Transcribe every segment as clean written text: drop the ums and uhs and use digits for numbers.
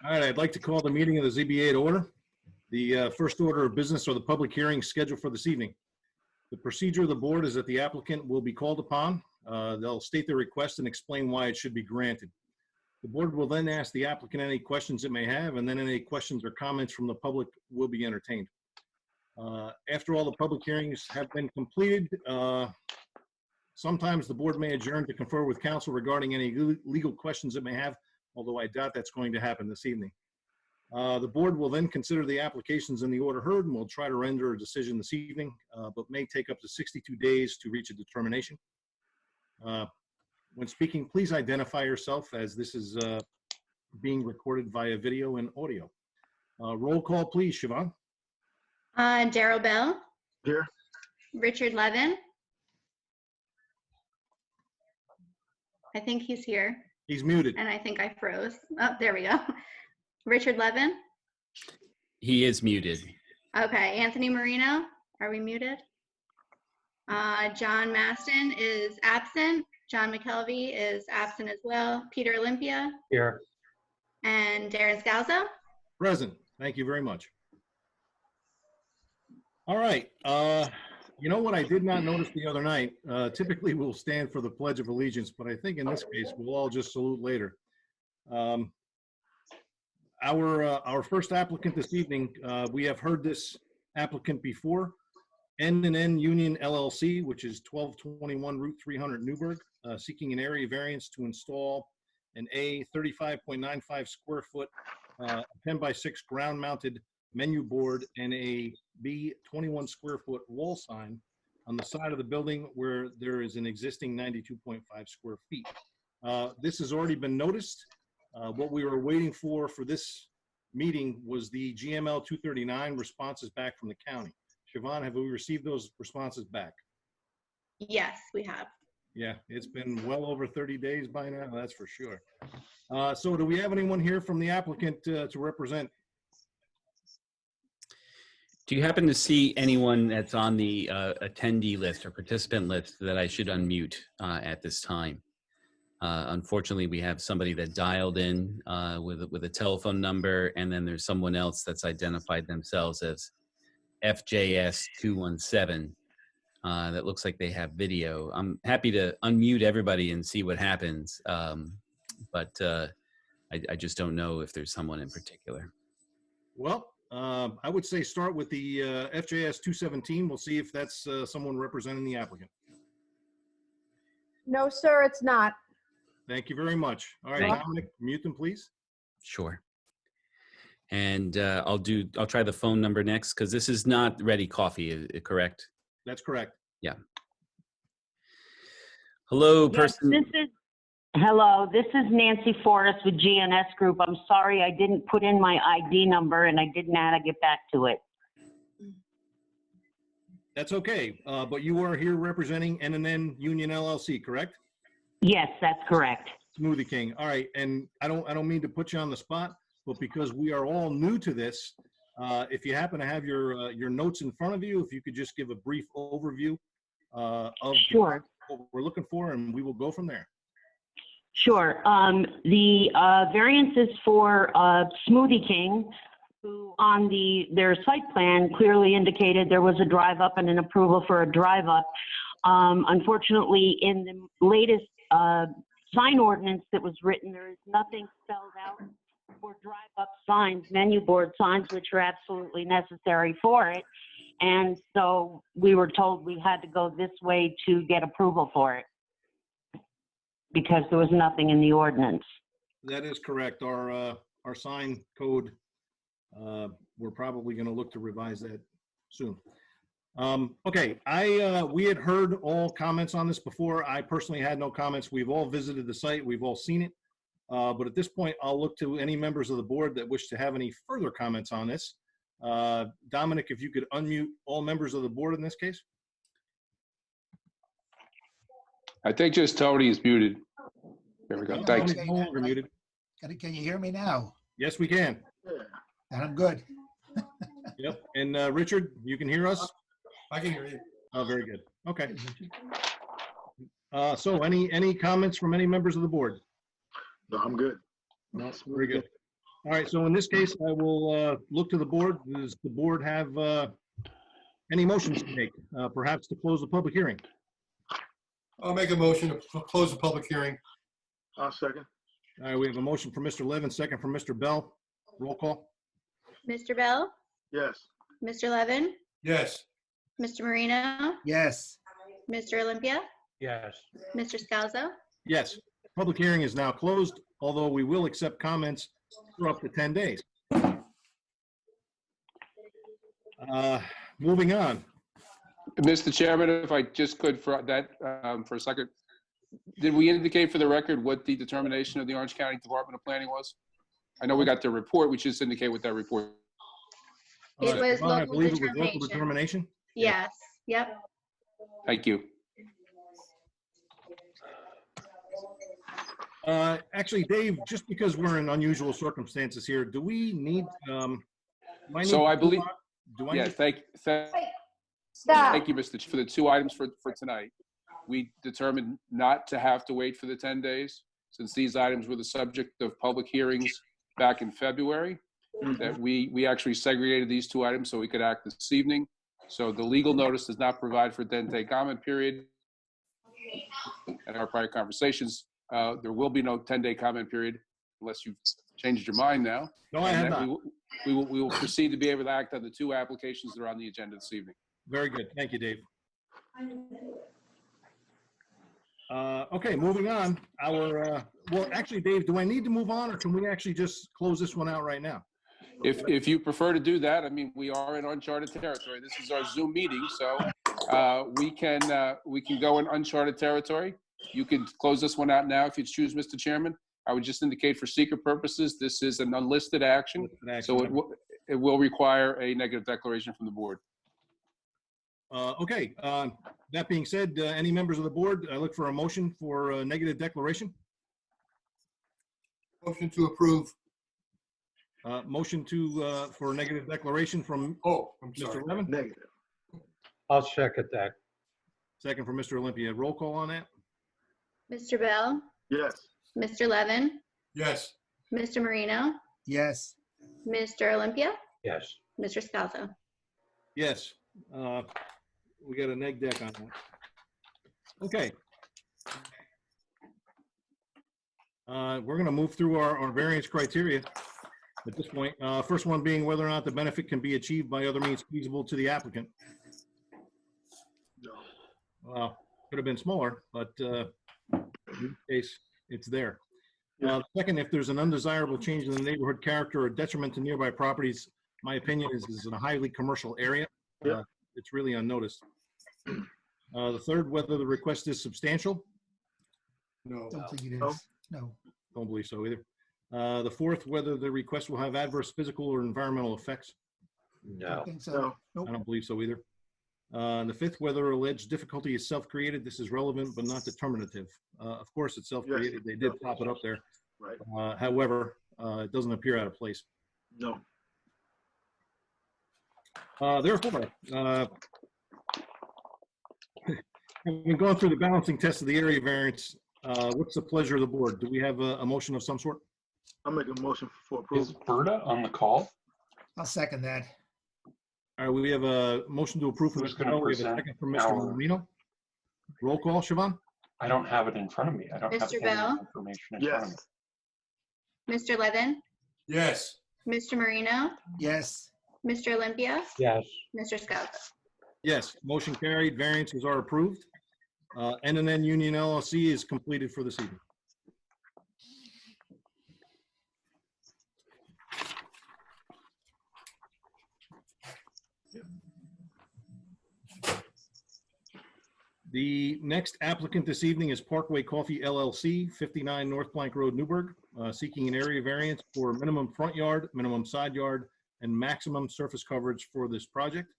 All right, I'd like to call the meeting of the ZBA to order. The first order of business are the public hearings scheduled for this evening. The procedure of the board is that the applicant will be called upon. They'll state their request and explain why it should be granted. The board will then ask the applicant any questions it may have, and then any questions or comments from the public will be entertained. After all the public hearings have been completed, sometimes the board may adjourn to confer with counsel regarding any legal questions it may have, although I doubt that's going to happen this evening. The board will then consider the applications in the order heard and will try to render a decision this evening, but may take up to 62 days to reach a determination. When speaking, please identify yourself, as this is being recorded via video and audio. Roll call, please, Siobhan. Daryl Bell. Here. Richard Levin. I think he's here. He's muted. And I think I froze. Oh, there we go. Richard Levin. He is muted. Okay. Anthony Marino. Are we muted? John Maston is absent. John McKelvey is absent as well. Peter Olympia. Here. And Darren Scalzo. Present. Thank you very much. All right. You know what I did not notice the other night? Typically we'll stand for the Pledge of Allegiance, but I think in this case we'll all just salute later. Our first applicant this evening, we have heard this applicant before, N&N Union LLC, which is 1221 Route 300 Newburgh, seeking an area variance to install an A 35.95 square foot 10 by 6 ground mounted menu board and a B 21 square foot wall sign on the side of the building where there is an existing 92.5 square feet. This has already been noticed. What we were waiting for this meeting was the GML 239 responses back from the county. Siobhan, have we received those responses back? Yes, we have. Yeah, it's been well over 30 days by now, that's for sure. So do we have anyone here from the applicant to represent? Do you happen to see anyone that's on the attendee list or participant list that I should unmute at this time? Unfortunately, we have somebody that dialed in with a telephone number, and then there's someone else that's identified themselves as FJS217 that looks like they have video. I'm happy to unmute everybody and see what happens, but I just don't know if there's someone in particular. Well, I would say start with the FJS 217. We'll see if that's someone representing the applicant. No, sir, it's not. Thank you very much. All right, Dominic, mute them, please. Sure. And I'll try the phone number next, because this is not Ready Coffee, correct? That's correct. Yeah. Hello, Yes, person. Hello, this is Nancy Forrest with GNS Group. I'm sorry I didn't put in my ID number and I didn't know how to get back to it. That's okay. But you are here representing N&N Union LLC, correct? Yes, that's correct. Smoothie King. All right, and I don't mean to put you on the spot, but because we are all new to this, if you happen to have your notes in front of you, if you could just give a brief overview of Sure. what we're looking for, and we will go from there. Sure. The variance is for Smoothie King, who on their site plan clearly indicated there was a drive up and an approval for a drive up. Unfortunately, in the latest sign ordinance that was written, there is nothing spelled out for drive up signs, menu board signs, which are absolutely necessary for it. And so we were told we had to go this way to get approval for it, because there was nothing in the ordinance. That is correct. Our sign code, we're probably going to look to revise that soon. Okay, we had heard all comments on this before. I personally had no comments. We've all visited the site. We've all seen it. But at this point, I'll look to any members of the board that wish to have any further comments on this. Dominic, if you could unmute all members of the board in this case. I think just Tony is muted. There we go. Thanks. Tony's no longer muted. Can you hear me now? Yes, we can. And I'm good. Yep. And Richard, you can hear us? I can hear you. Oh, very good. Okay. So any comments from any members of the board? No, I'm good. No, very good. All right, so in this case, I will look to the board. Does the board have any motions to make, perhaps to close the public hearing? I'll make a motion to close the public hearing. I'll second. All right, we have a motion from Mr. Levin, second from Mr. Bell. Roll call. Mr. Bell, Yes. Mr. Levin, Yes. Mr. Marino, Yes. Mr. Olympia, Yes. Mr. Scalzo. Yes, public hearing is now closed, although we will accept comments for up to 10 days. Moving on. Mr. Chairman, if I just could for that, for a second, did we indicate for the record what the determination of the Orange County Department of Planning was? I know we got the report. We should just indicate what that report. It was I local believe it was local determination. determination. Yes, yep. Thank you. Actually, Dave, just because we're in unusual circumstances here, do we need, do I need So I to believe, move on? Do I yeah, need- thank Stop. you, Mr. For the two items for tonight. We determined not to have to wait for the 10 days, since these items were the subject of public hearings back in February, that we actually segregated these two items so we could act this evening. So the legal notice does not provide for a 10-day comment period. At our prior conversations, there will be no 10-day comment period unless you've changed your mind now. No, I have And that not. we will proceed to be able to act on the two applications that are on the agenda this evening. Very good. Thank you, Dave. Okay, moving on. Well, actually, Dave, do I need to move on, or can we actually just close this one out right now? If you prefer to do that, I mean, we are in uncharted territory. This is our Zoom meeting, so we can go in uncharted territory. You can close this one out now if you choose, Mr. Chairman. I would just indicate for secret purposes, this is an unlisted action, so it will require a negative declaration from the board. Okay, that being said, any members of the board, I look for a motion for a negative declaration. Motion to approve. Motion for a negative declaration from Oh, I'm sorry. Mr. Levin, Negative. I'll second that. second from Mr. Olympia. Roll call on that? Mr. Bell, Yes. Mr. Levin, Yes. Mr. Marino, Yes. Mr. Olympia, Yes. Mr. Scalzo. Yes. We got a neg deck on that. Okay. We're going to move through our variance criteria at this point. First one being whether or not the benefit can be achieved by other means feasible to the applicant. No. Could have been smaller, but in this case, it's there. Second, if there's an undesirable change in the neighborhood character or detriment to nearby properties, my opinion is in a highly commercial area. Yeah. It's really unnoticed. The third, whether the request is substantial. No. Don't think it No. is. No. Don't believe so either. The fourth, whether the request will have adverse physical or environmental effects. No. Don't think so. No. Nope. I don't believe so either. The fifth, whether alleged difficulty is self-created. This is relevant but not determinative. Of course, it's self-created. They did pop it up there. Right. However, it doesn't appear out of place. No. Therefore, having gone through the balancing test of the area variance, what's the pleasure of the board? Do we have a motion of some sort? I'll make a motion for Is approval. Berta on the call? I'll second that. All right, we have a motion to approve from Who's Mr. gonna Bell. We have a present second from Mr. our- Marino. Roll call, Siobhan? I don't have it in front of me. I don't have Mr. any Bell? information in front of me. Yes. Mr. Levin, Yes. Mr. Marino, Yes. Mr. Olympia, Yes. Mr. Scalzo. Yes, motion carried. Variances are approved. N&N Union LLC is completed for this evening. The next applicant this evening is Parkway Coffee LLC, 59 North Plank Road, Newburgh, seeking an area variance for minimum front yard, minimum side yard, and maximum surface coverage for this project.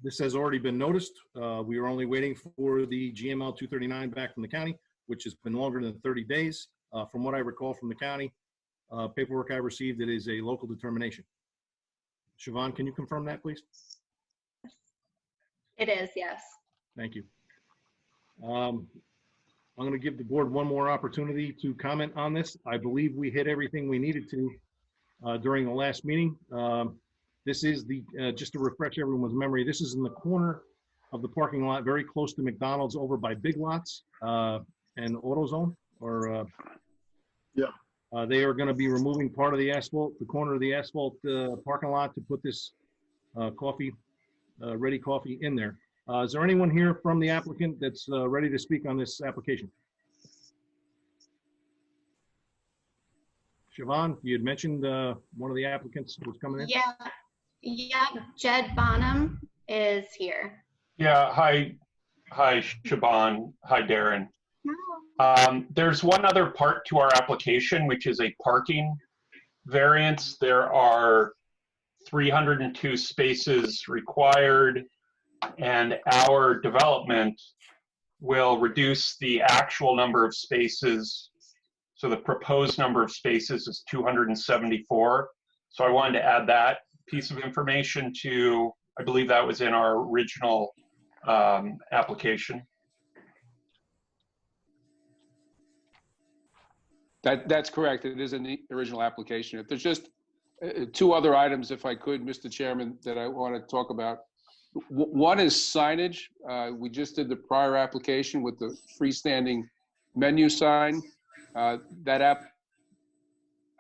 This has already been noticed. We are only waiting for the GML 239 back from the county, which has been longer than 30 days. From what I recall from the county, paperwork I received, it is a local determination. Siobhan, can you confirm that, please? It is, yes. Thank you. All I'm going to give the board one more opportunity to comment on this. I believe we hit everything we needed to during the last meeting. This is the, just to refresh everyone's memory, this is in the corner of the parking lot, very close to McDonald's over by Big Lots and AutoZone, or Yeah. they are going to be removing part of the asphalt, the corner of the asphalt parking lot to put this coffee, ready coffee in there. Is there anyone here from the applicant that's ready to speak on this application? Siobhan, you had mentioned one of the applicants was coming in. Yeah, Jed Bonham is here. Yeah, hi, Shaban. Hi, Darren. There's one other part to our application, which is a parking variance. There are 302 spaces required, and our development will reduce the actual number of spaces. So the proposed number of spaces is 274. So I wanted to add that piece of information to, I believe that was in our original application. That's correct. It is in the original application. If there's just two other items, if I could, Mr. Chairman, that I want to talk about. One is signage. We just did the prior application with the freestanding menu sign. That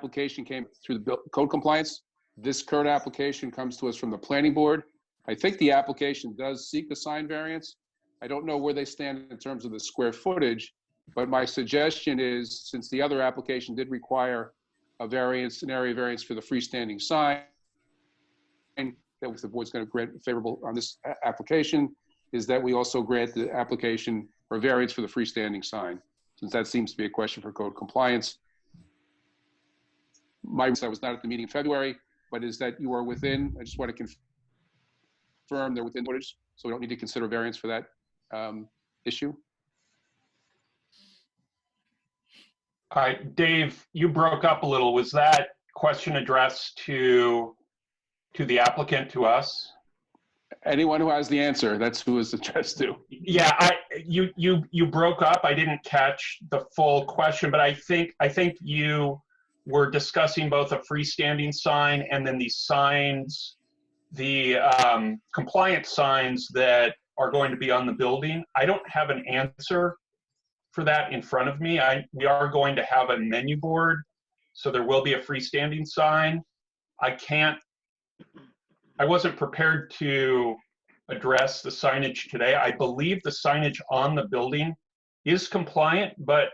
application came through the code compliance. This current application comes to us from the planning board. I think the application does seek a sign variance. I don't know where they stand in terms of the square footage, but my suggestion is, since the other application did require a variance, an area variance for the freestanding sign, that the board's going to grant favorable on this application, is that we also grant the application or variance for the freestanding sign, since that seems to be a question for code compliance. I was not at the meeting in February, but is that you are within, I just want to confirm they're within footage, so we don't need to consider variance for that issue. All right, Dave, you broke up a little. Was that question addressed to the applicant, to us? Anyone who has the answer, that's who it's addressed to. Yeah, you broke up. I didn't catch the full question, but I think you were discussing both a freestanding sign and then these signs, the compliant signs that are going to be on the building. I don't have an answer for that in front of me. We are going to have a menu board, so there will be a freestanding sign. I wasn't prepared to address the signage today. I believe the signage on the building is compliant, but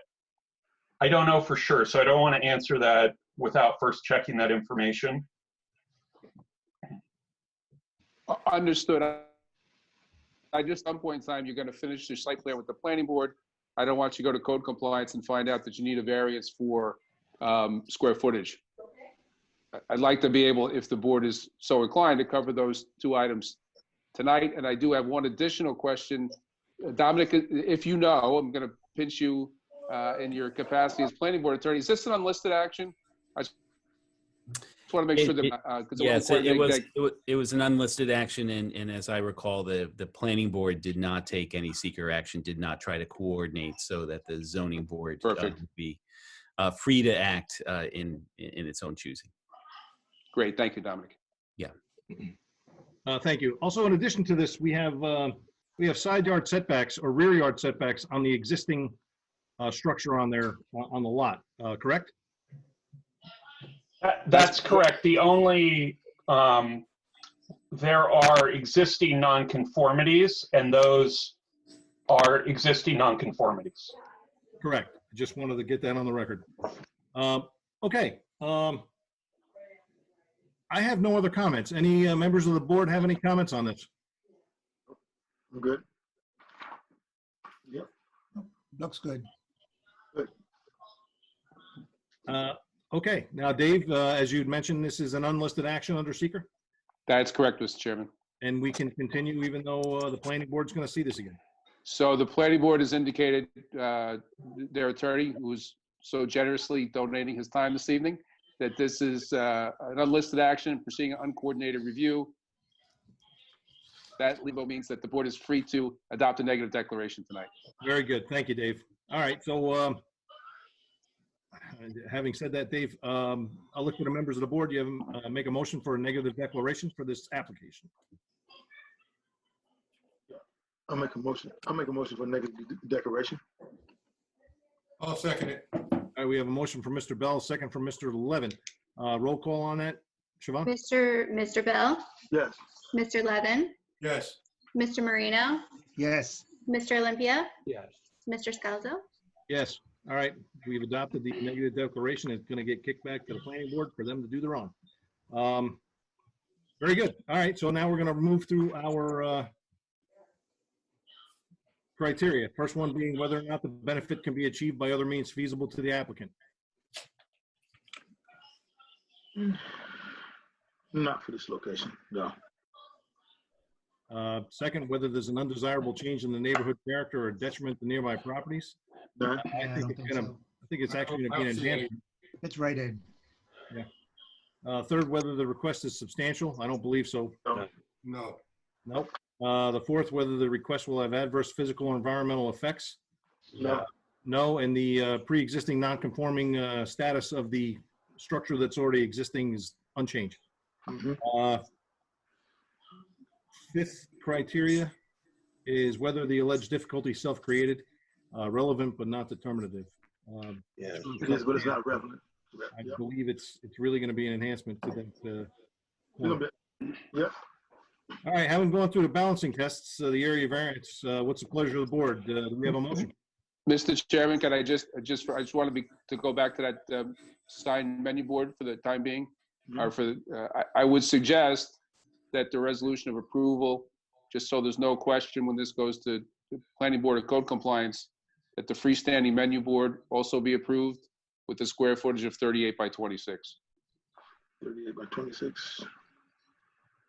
I don't know for sure. So I don't want to answer that without first checking that information. Understood. I just, at some point in time, you're going to finish your site plan with the planning board. I don't want you to go to code compliance and find out that you need a variance for square footage. I'd like to be able, if the board is so inclined, to cover those two items tonight. And I do have one additional question. Dominic, if you know, I'm going to pinch you in your capacity as planning board attorney. Is this an unlisted action? I just want to make sure that, yes, it was an unlisted action, and as I recall, the planning board did not take any seeker action, did not try to coordinate so that the zoning board would be free to act in its own choosing. Great, thank you, Dominic. Yeah. Thank you. Also, in addition to this, we have side yard setbacks or rear yard setbacks on the existing structure on there on the lot. Correct? That's correct. The only, there are existing nonconformities, and those are existing nonconformities. Correct. Just wanted to get that on the record. Okay. I have no other comments. Any members of the board have any comments on this? I'm good. Yep. Looks good. Good. Okay. Now, Dave, as you'd mentioned, this is an unlisted action under seeker, That's correct, Mr. Chairman. and we can continue even though the planning board's going to see this again. So the planning board has indicated their attorney, who's so generously donating his time this evening, that this is an unlisted action proceeding an uncoordinated review. That legal means that the board is free to adopt a negative declaration tonight. Very good. Thank you, Dave. All right, so having said that, Dave, I'll look to the members of the board. You have make a motion for a negative declaration for this application. I'll make a motion. I'll make a motion for negative declaration. I'll second it. All right, we have a motion from Mr. Bell, second from Mr. Levin. Roll call on that, Siobhan? Mr. Bell, Yes. Mr. Levin, Yes. Mr. Marino, Yes. Mr. Olympia, Yes. Mr. Scalzo. Yes. All right, we've adopted the negative declaration. It's going to get kicked back to the planning board for them to do their own. Very good. All right, so now we're going to move through our criteria. First one being whether or not the benefit can be achieved by other means feasible to the applicant. Not for this location, no. Second, whether there's an undesirable change in the neighborhood character or detriment to nearby properties. None. I think it's gonna, I think it's actually gonna be an enhancement. It's right in. Third, whether the request is substantial. I don't believe so. No. Nope. The fourth, whether the request will have adverse physical or environmental effects. No. No, and the pre-existing non-conforming status of the structure that's already existing is unchanged. Mhm. Fifth criteria is whether the alleged difficulty is self-created, relevant but not determinative. It is, but it's not relevant. I Yep. believe it's really going to be an enhancement to that. A little bit. Yep. All right, having gone through the balancing tests, the area variance, what's the pleasure of the board? Do we have a motion? Mr. Chairman, can I just want to go back to that signed menu board for the time being? Or for, I would suggest that the resolution of approval, just so there's no question when this goes to the Planning Board of Code Compliance, that the freestanding menu board also be approved with a square footage of 38 by 26. 38 by 26.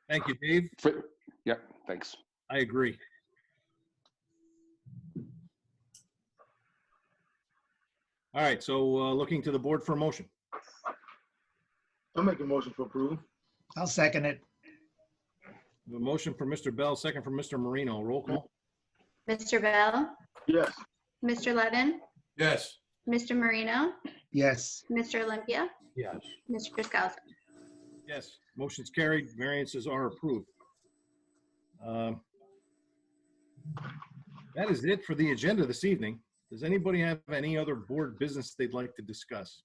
Thank you, Dave. Yeah, thanks. I agree. All right, so looking to the board for a motion. I'll make a motion for approval. I'll second it. A motion for Mr. Bell, second from Mr. Marino. Roll call. Mr. Bell, Yes. Mr. Levin, Yes. Mr. Marino, Yes. Mr. Olympia, Yes. Mr. Scalzo. Yes, motion's carried. Variances are approved. That is it for the agenda this evening. Does anybody have any other board business they'd like to discuss?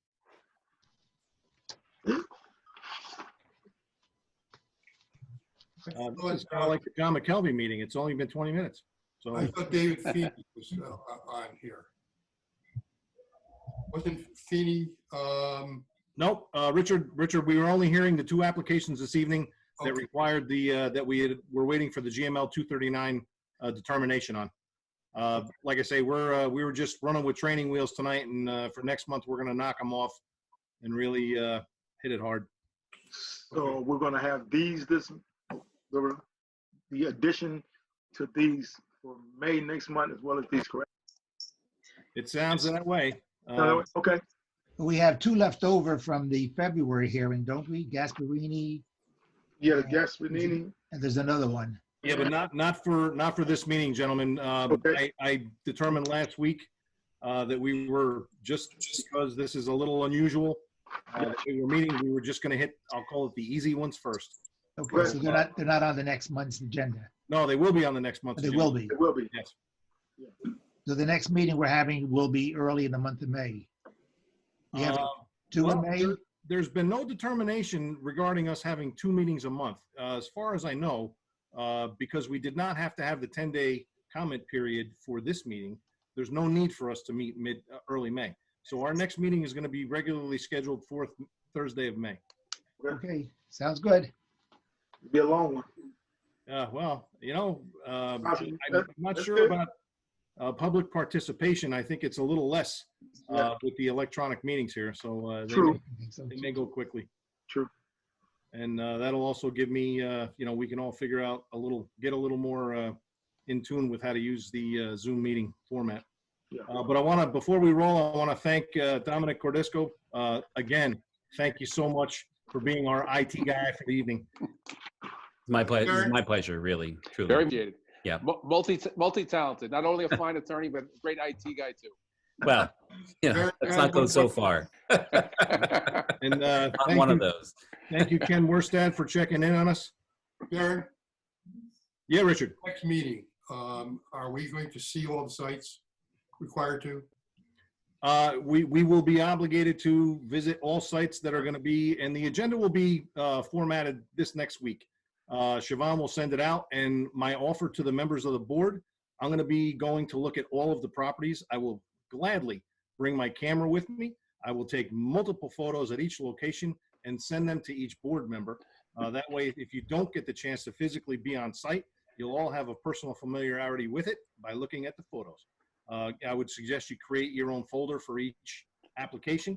This is kind of like the John McKelvey meeting. It's only been 20 minutes. So I thought David Feeney was on here. Wasn't Feeney, nope, Richard, we were only hearing the two applications this evening that Okay. required the, that we're waiting for the GML 239 determination on. Like I say, we were just running with training wheels tonight, and for next month, we're gonna knock them off and really hit it hard. So we're gonna have these, the addition to these for May next month as well as these, correct? It sounds that way. Okay. We have two left over from the February hearing, don't we? Gasparini, Yeah, the Gasparini. and there's another one. Yeah, but not for this meeting, gentlemen. Okay. I determined last week that we were, just because this is a little unusual, that we were meeting, we were just gonna hit, I'll call it the easy ones first. Okay, so they're not on the next month's agenda. No, they will be on the next month's. They agenda. will be. It will be. Yes. So the next meeting we're having will be early in the month of May. You have two in Well, May? There's been no determination regarding us having 2 meetings a month. As far as I know, because we did not have to have the 10-day comment period for this meeting, there's no need for us to meet early May. So our next meeting is going to be regularly scheduled 4th Thursday of May. Okay, sounds good. It'll be a long one. Well, you know, I'm Awesome. not That's sure good. about public participation. I think it's a little less with the electronic meetings here. So True. I think so, they too. may go quickly. True. And that'll also give me, you know, we can all figure out get a little more in tune with how to use the Zoom meeting format. Yeah. But before we roll, I want to thank Dominic Cordisco. Again, thank you so much for being our IT guy for the evening. My pleasure. My pleasure, really, truly. Very appreciated. Yeah. Multi-talented, not only a fine attorney, but a great IT guy too. Well, let's not go so far. And Not thank one you, of those. thank you, Ken Worstad, for checking in on us. Darren, Yeah, Richard. next meeting, are we going to see all the sites required to? We will be obligated to visit all sites that are going to be, and the agenda will be formatted this next week. Siobhan will send it out, and my offer to the members of the board, I'm going to be going to look at all of the properties. I will gladly bring my camera with me. I will take multiple photos at each location and send them to each board member. That way, if you don't get the chance to physically be on site, you'll all have a personal familiarity with it by looking at the photos. I would suggest you create your own folder for each application.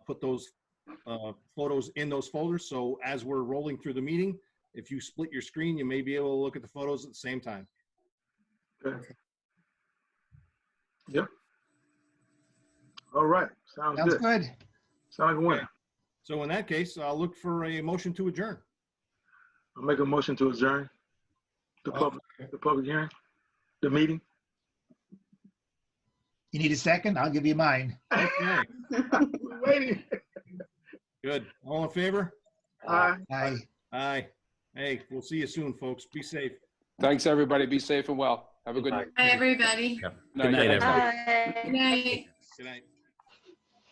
Put those photos in those folders. So as we're rolling through the meeting, if you split your screen, you may be able to look at the photos at the same time. Okay. Yep. All right. Sounds Sounds good. good. Sound like a winner. So in that case, I'll look for a motion to adjourn. I'll make a motion to adjourn the public hearing, the meeting. You need a second? I'll give you mine. Okay, Waiting. good. All in favor? Aye. Aye. Aye. Hey, we'll see you soon, folks. Be safe. Thanks, everybody. Be safe and well. Have a good night. Hi, everybody. Good night, everybody. Bye. Good night. Good night.